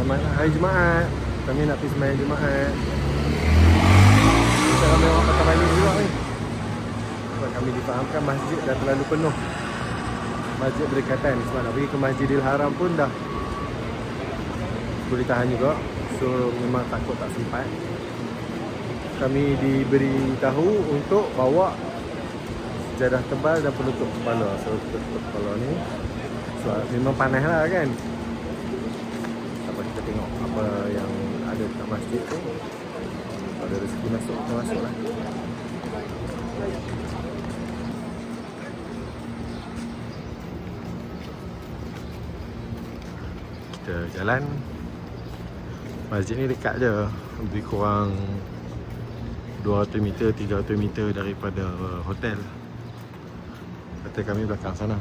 Selamat hari Jumaat. Kami nak pergi sembahyang Jumaat. Kita ramai orang Kota Bali juga ni. Sebab kami difahamkan masjid dah terlalu penuh. Masjid berdekatan. Sebab nak pergi ke Masjidil Haram pun dah boleh tahan juga. So memang takut tak sempat. Kami diberi tahu untuk bawa sejadah tebal dan penutup kepala. So penutup kepala ni sebab memang panas lah kan. Kita tengok apa yang ada dekat masjid tu. Kalau ada rezeki masuk, kita masuk lah. Kita jalan. Masjid ni dekat je, lebih kurang 200 meter, 300 meter daripada hotel. Hotel kami belakang sana.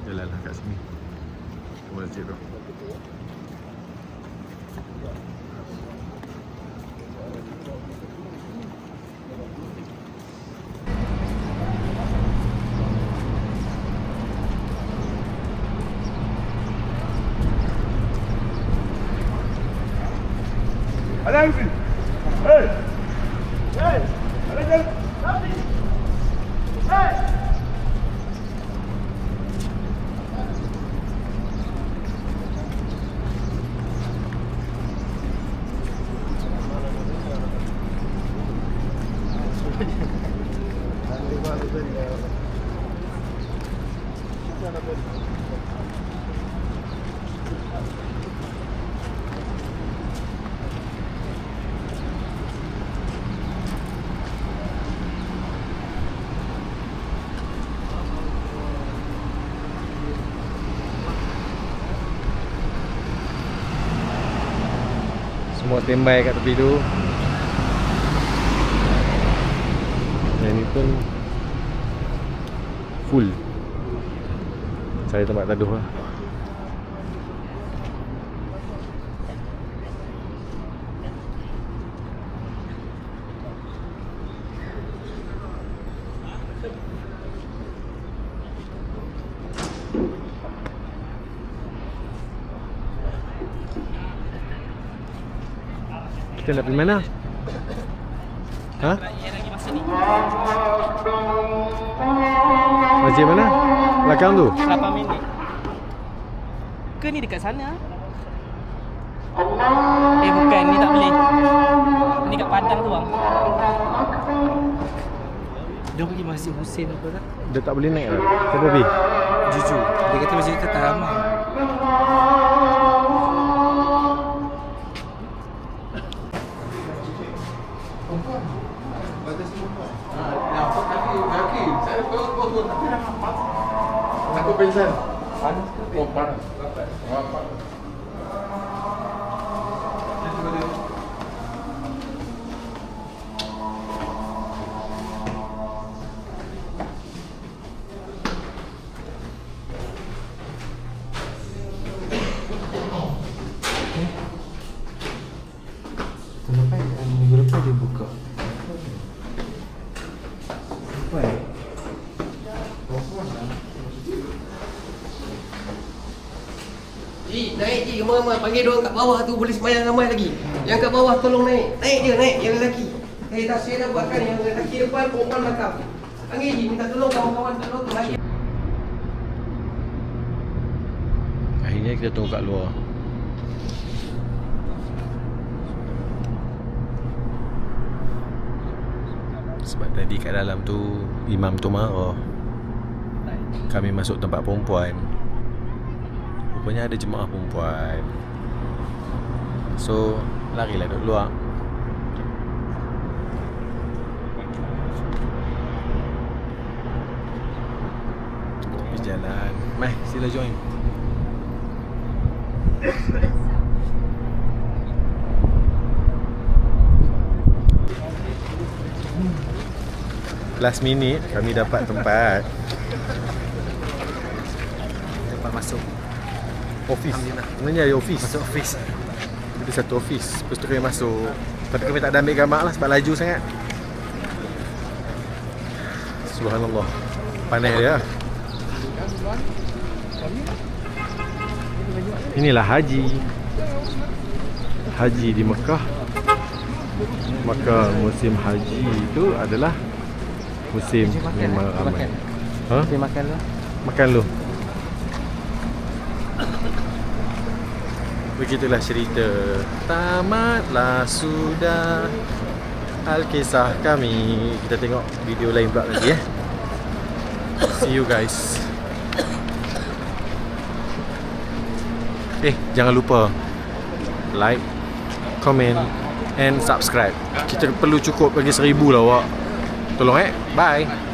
Jalanlah kat sini ke masjid tu. Ada apa? Hei! Hei! Ada jalan? Tapi! Hei! Semua standby kat tepi tu. Yang ni pun full. Cari tempat teduh lah. Kita nak pergi mana? Ha? Masjid mana? Belakang tu? 8 minit. Ke ni dekat sana? Bukan, ni tak boleh. Ni kat Padang tu bang. Dia pergi Masjid Hussein apa tak? Dia tak boleh naik lah. Siapa pergi? Jujur. Dia kata masjid kita tak ramai. Aku pingsan. Panas ke? Oh, panas. Kenapa minggu lepas dia buka? Apa ya? Ji, naik Ji, ramai-ramai. Panggil diorang kat bawah tu, boleh sembahyang ramai lagi. Yang kat bawah tolong naik. Naik je, naik. Yang lelaki. Tak, saya dah buatkan yang lelaki depan, perempuan belakang. Panggil Ji, minta tolong kawan-kawan kat luar tu lagi. Akhirnya kita tunggu kat luar. Sebab tadi kat dalam tu imam tu marah. Kami masuk tempat perempuan. Rupanya ada jemaah perempuan. So larilah duduk luar. Tepi jalan. Mai, sila join. Last minute kami dapat tempat. Tempat masuk. Office. Sebenarnya ada office. Masuk office. Ada satu office. Lepas tu kami masuk. Tapi kami tak ada ambil gambar lah sebab laju sangat. Subhanallah. Panas dia. Inilah haji. haji di Mekah. Maka musim haji itu adalah musim memang ramai. Ha? Pergi makan lah. Makan lu. Begitulah cerita. Tamatlah sudah Alkisah kami. Kita tengok video lain pula nanti See you guys. Jangan lupa like, comment and subscribe. Kita perlu cukup bagi 1000 lah awak. Tolong bye.